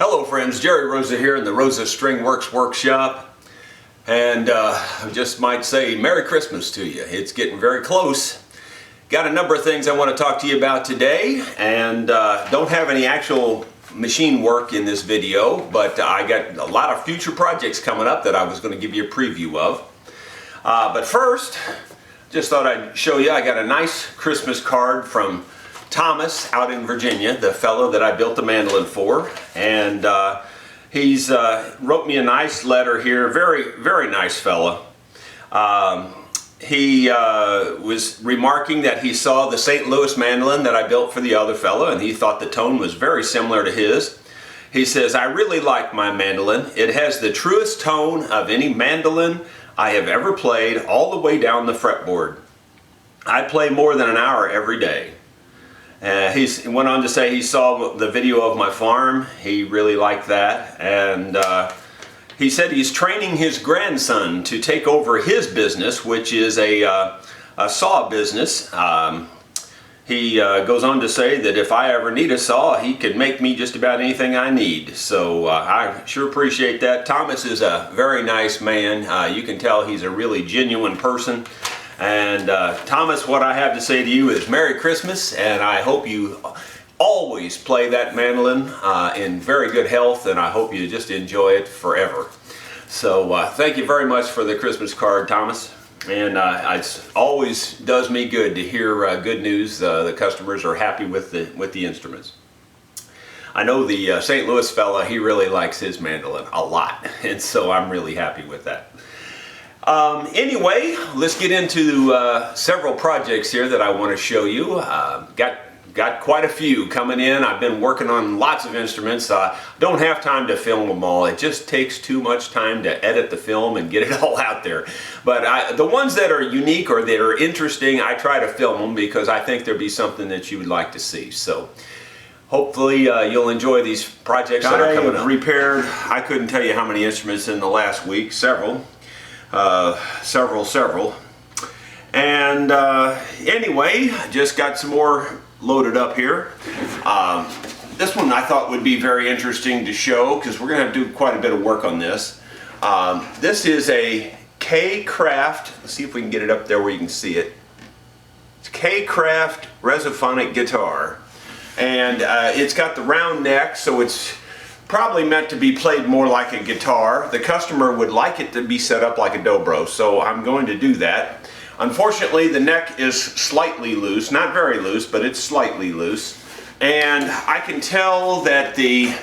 Hello friends, Jerry Rosa here in the Rosa String Works Workshop, and I just might say Merry Christmas to you. It's getting very close. Got a number of things I want to talk to you about today, and don't have any actual machine work in this video, but I got a lot of future projects coming up that I was going to give you a preview of. But first, just thought I'd show you, I got a nice Christmas card from Thomas out in Virginia, the fellow that I built the mandolin for, and he's wrote me a nice letter here. Very nice fellow. He was remarking that he saw the St. Louis mandolin that I built for the other fellow, and he thought the tone was very similar to his. He says, "I really like my mandolin. It has the truest tone of any mandolin I have ever played, all the way down the fretboard. I play more than an hour every day." He went on to say he saw the video of my farm. He really liked that, and he said he's training his grandson to take over his business, which is a saw business. He goes on to say that if I ever need a saw, he can make me just about anything I need. So I sure appreciate that. Thomas is a very nice man. You can tell he's a really genuine person. And Thomas, what I have to say to you is Merry Christmas, and I hope you always play that mandolin in very good health, and I hope you just enjoy it forever. So thank you very much for the Christmas card, Thomas. And it always does me good to hear good news. The customers are happy with the instruments. I know the St. Louis fella, he really likes his mandolin a lot, and so I'm really happy with that. Anyway, let's get into several projects here that I want to show you. Got quite a few coming in. I've been working on lots of instruments. Don't have time to film them all. It just takes too much time to edit the film and get it all out there. But the ones that are unique or that are interesting, I try to film them because I think there'll be something that you would like to see. So hopefully you'll enjoy these projects that are coming up. Repaired, I couldn't tell you how many instruments in the last week. Several. And anyway, just got some more loaded up here. This one I thought would be very interesting to show because we're going to do quite a bit of work on this. This is a Kraft, let's see if we can get it up there where you can see it. It's Kraft Resophonic Guitar, and it's got the round neck, so it's probably meant to be played more like a guitar. The customer would like it to be set up like a dobro, so I'm going to do that. Unfortunately, the neck is slightly loose, not very loose, but it's slightly loose. And I can tell that the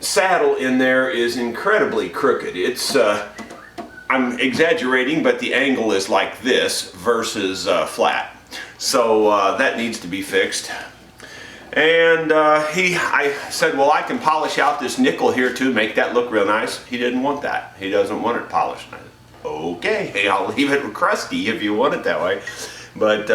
saddle in there is incredibly crooked. It's, I'm exaggerating, but the angle is like this versus flat. So that needs to be fixed. And I said, well, I can polish out this nickel here too, make that look real nice. He didn't want that. He doesn't want it polished. I said, okay, I'll leave it crusty if you want it that way. But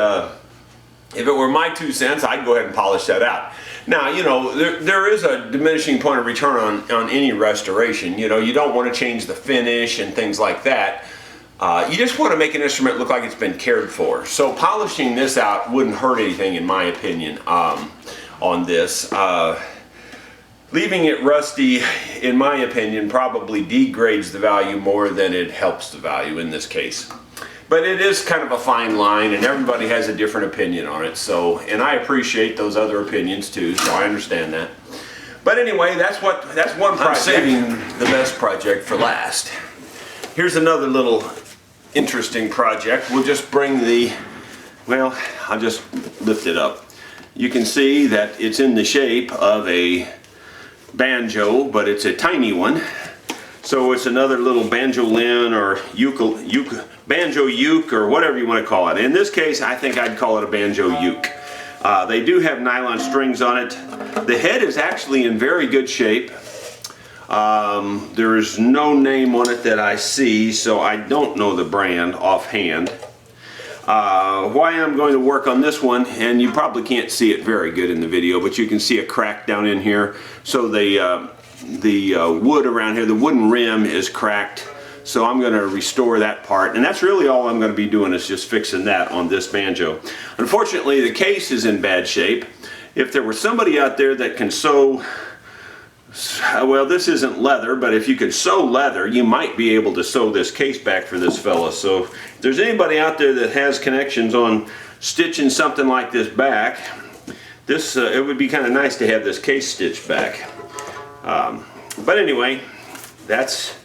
if it were my 2 cents, I'd go ahead and polish that out. Now, you know, there is a diminishing point of return on any restoration. You know, you don't want to change the finish and things like that. You just want to make an instrument look like it's been cared for. So polishing this out wouldn't hurt anything, in my opinion, on this. Leaving it rusty, in my opinion, probably degrades the value more than it helps the value in this case. But it is kind of a fine line, and everybody has a different opinion on it. So, and I appreciate those other opinions too, so I understand that. But anyway, that's one project. I'm saving the best project for last. Here's another little interesting project. We'll just bring well, I'll just lift it up. You can see that it's in the shape of a banjo, but it's a tiny one. So it's another little banjolin or banjo uke or whatever you want to call it. In this case, I think I'd call it a banjo uke. They do have nylon strings on it. The head is actually in very good shape. There is no name on it that I see, so I don't know the brand offhand. Why I'm going to work on this one, and you probably can't see it very good in the video, but you can see a crack down in here. So the wood around here, the wooden rim is cracked. So I'm going to restore that part, and that's really all I'm going to be doing is just fixing that on this banjo. Unfortunately, the case is in bad shape. If there were somebody out there that can sew Well, this isn't leather, but if you could sew leather, you might be able to sew this case back for this fella. So if there's anybody out there that has connections on stitching something like this back, this it would be kind of nice to have this case stitched back. But anyway, that's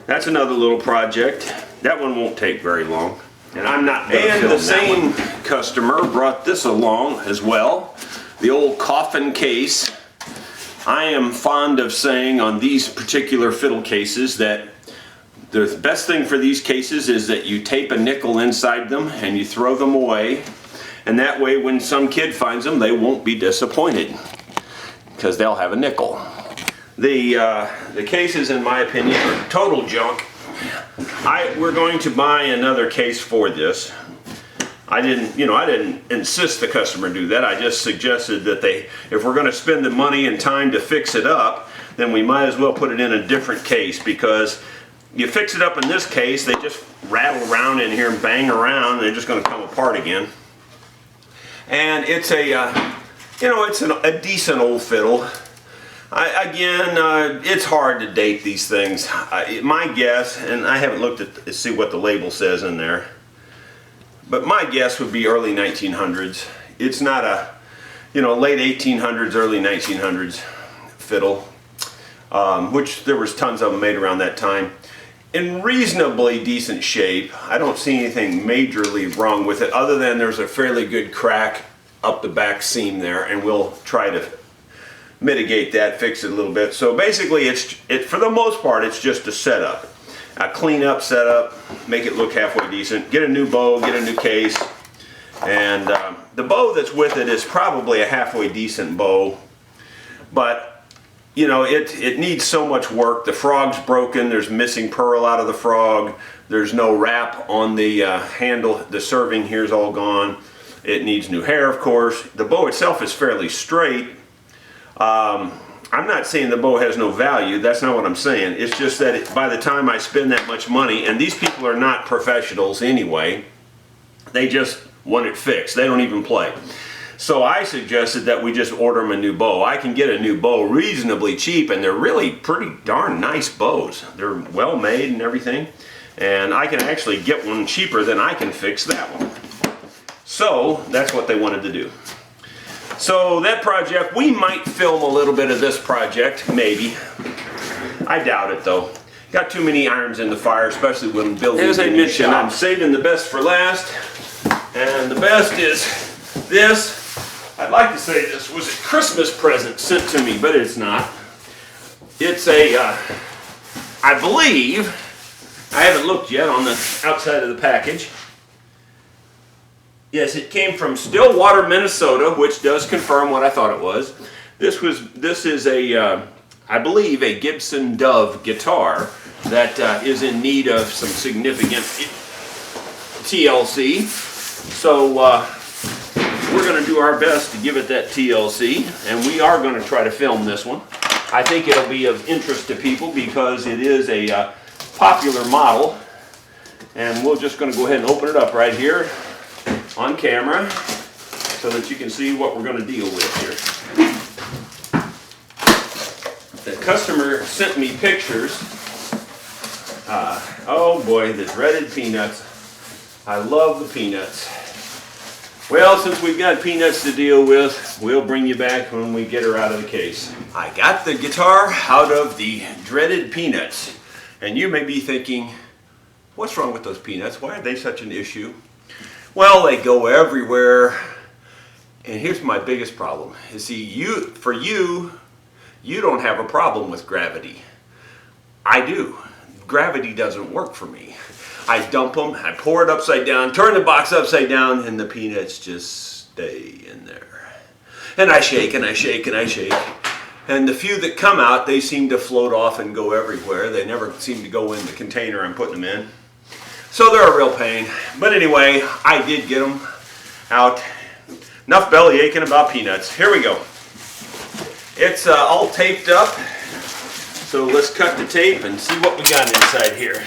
another little project. That one won't take very long. And I'm not going to film that one. And the same customer brought this along as well, the old coffin case. I am fond of saying on these particular fiddle cases that the best thing for these cases is that you tape a nickel inside them and you throw them away, and that way when some kid finds them they won't be disappointed because they'll have a nickel. The cases, in my opinion, are total junk. We're going to buy another case for this. I didn't insist the customer do that. I just suggested that if we're going to spend the money and time to fix it up, then we might as well put it in a different case, because you fix it up in this case, they just rattle around in here and bang around, and they're just going to come apart again. And it's a decent old fiddle. It's hard to date these things. My guess, and I haven't looked to see what the label says in there, but my guess would be early 1900s. It's not a, late 1800s, early 1900s fiddle, which there was tons of them made around that time. In reasonably decent shape. I don't see anything majorly wrong with it, other than there's a fairly good crack up the back seam there, and we'll try to mitigate that, fix it a little bit. So basically, for the most part, it's just a setup. A clean up setup, make it look halfway decent, get a new bow, get a new case, and the bow that's with it is probably a halfway decent bow, but it needs so much work. The frog's broken, there's missing pearl out of the frog, there's no wrap on the handle, the serving here's all gone, it needs new hair, of course. The bow itself is fairly straight. I'm not saying the bow has no value, that's not what I'm saying. It's just that by the time I spend that much money, and these people are not professionals anyway, they just want it fixed, they don't even play. So I suggested that we just order them a new bow. I can get a new bow reasonably cheap, and they're really pretty darn nice bows. They're well made and everything, and I can actually get one cheaper than I can fix that one. So that's what they wanted to do. So that project, we might film a little bit of this project, maybe. I doubt it though. Got too many irons in the fire, especially when building. As I mentioned, I'm saving the best for last. And the best is this. I'd like to say this was a Christmas present sent to me, but it's not. It's I believe, I haven't looked yet on the outside of the package. Yes, it came from Stillwater, Minnesota, which does confirm what I thought it was. This is I believe, a Gibson Dove guitar that is in need of some significant TLC. So we're going to do our best to give it that TLC, and we are going to try to film this one. I think it'll be of interest to people because it is a popular model, and we're just going to go ahead and open it up right here on camera so that you can see what we're going to deal with here. The customer sent me pictures. Oh boy, the dreaded peanuts. I love the peanuts. Well, since we've got peanuts to deal with, we'll bring you back when we get her out of the case. I got the guitar out of the dreaded peanuts. And you may be thinking, what's wrong with those peanuts? Why are they such an issue? Well, they go everywhere, and here's my biggest problem. You see, you don't have a problem with gravity. I do. Gravity doesn't work for me. I dump them, I pour it upside down, turn the box upside down, and the peanuts just stay in there. And I shake, and I shake, and I shake. And the few that come out, they seem to float off and go everywhere. They never seem to go in the container I'm putting them in. So they're a real pain. But anyway, I did get them out. Enough belly aching about peanuts. Here we go. It's all taped up. So let's cut the tape and see what we got inside here.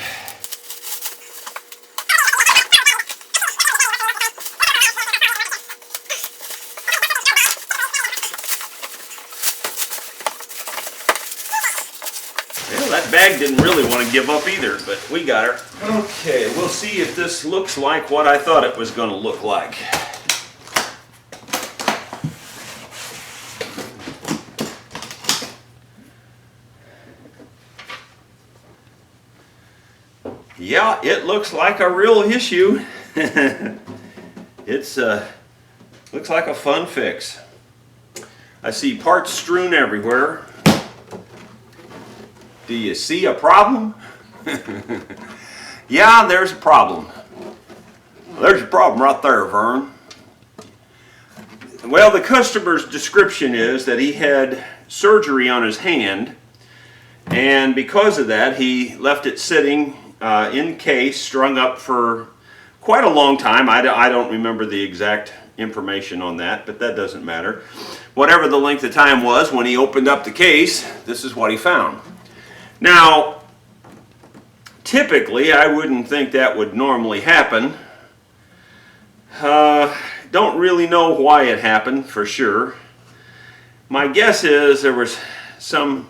that bag didn't really want to give up either, but we got her. Okay, we'll see if this looks like what I thought it was going to look like. Yeah, it looks like a real issue. It's looks like a fun fix. I see parts strewn everywhere. Do you see a problem? Yeah, there's a problem. There's a problem right there, Vern. Well, the customer's description is that he had surgery on his hand, and because of that, he left it sitting in case, strung up for quite a long time. I don't remember the exact information on that, but that doesn't matter. Whatever the length of time was, when he opened up the case, this is what he found. Now, typically, I wouldn't think that would normally happen. Don't really know why it happened for sure. My guess is there was some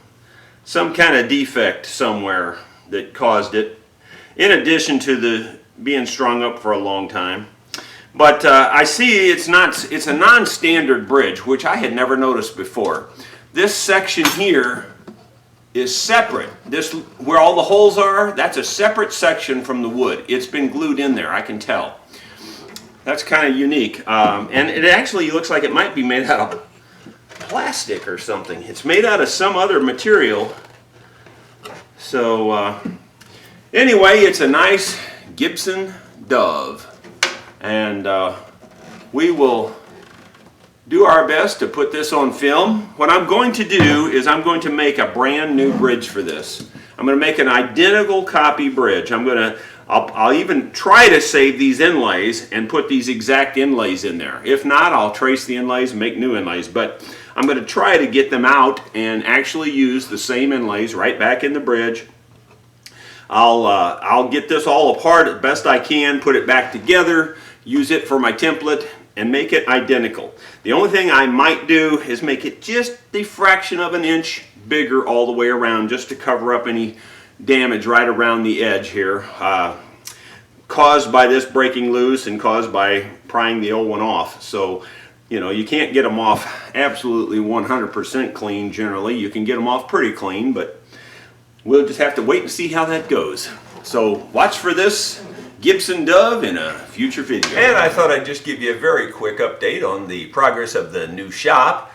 kind of defect somewhere that caused it, in addition to the being strung up for a long time. But I see it's a non-standard bridge, which I had never noticed before. This section here is separate. This, where all the holes are, that's a separate section from the wood. It's been glued in there, I can tell. That's kind of unique. And it actually looks like it might be made out of plastic or something. It's made out of some other material. So anyway, it's a nice Gibson Dove. And we will do our best to put this on film. What I'm going to do is I'm going to make a brand new bridge for this. I'm going to make an identical copy bridge. I'll even try to save these inlays and put these exact inlays in there. If not, I'll trace the inlays and make new inlays. But I'm going to try to get them out and actually use the same inlays right back in the bridge. I'll get this all apart as best I can, put it back together, use it for my template, and make it identical. The only thing I might do is make it just a fraction of an inch bigger all the way around, just to cover up any damage right around the edge here, caused by this breaking loose and caused by prying the old one off. So, you know, you can't get them off absolutely 100% clean generally. You can get them off pretty clean, but we'll just have to wait and see how that goes. So watch for this Gibson Dove in a future video. And I thought I'd just give you a very quick update on the progress of the new shop.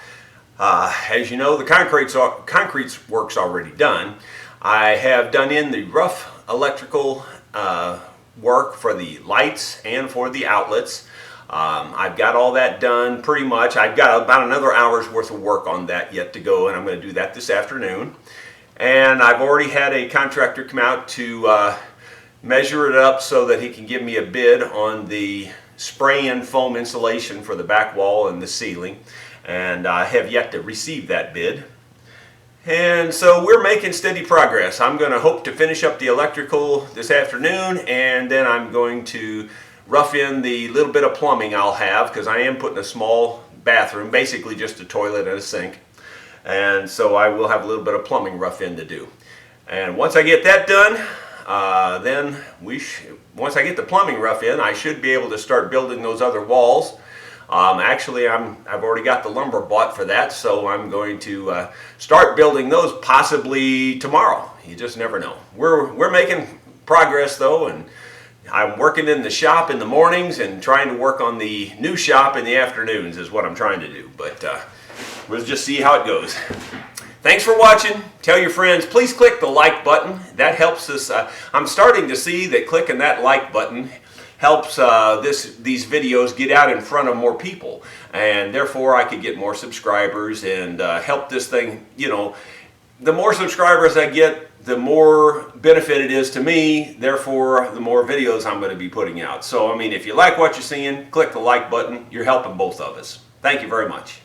As you know, the concrete work's already done. I have done in the rough electrical work for the lights and for the outlets. I've got all that done pretty much. I've got about another hour's worth of work on that yet to go, and I'm going to do that this afternoon. And I've already had a contractor come out to measure it up so that he can give me a bid on the spray-in foam insulation for the back wall and the ceiling. And I have yet to receive that bid. And so we're making steady progress. I'm going to hope to finish up the electrical this afternoon, and then I'm going to rough in the little bit of plumbing I'll have, because I am putting a small bathroom, basically just a toilet and a sink. And so I will have a little bit of plumbing rough in to do. And once I get that done, once I get the plumbing rough in, I should be able to start building those other walls. Actually, I've already got the lumber bought for that, so I'm going to start building those possibly tomorrow. You just never know. We're making progress though, and I'm working in the shop in the mornings and trying to work on the new shop in the afternoons is what I'm trying to do. But we'll just see how it goes. Thanks for watching. Tell your friends. Please click the like button. That helps us. I'm starting to see that clicking that like button helps these videos get out in front of more people, and therefore I could get more subscribers and help this thing. You know, the more subscribers I get, the more benefit it is to me, therefore the more videos I'm going to be putting out. So I mean, if you like what you're seeing, click the like button. You're helping both of us. Thank you very much.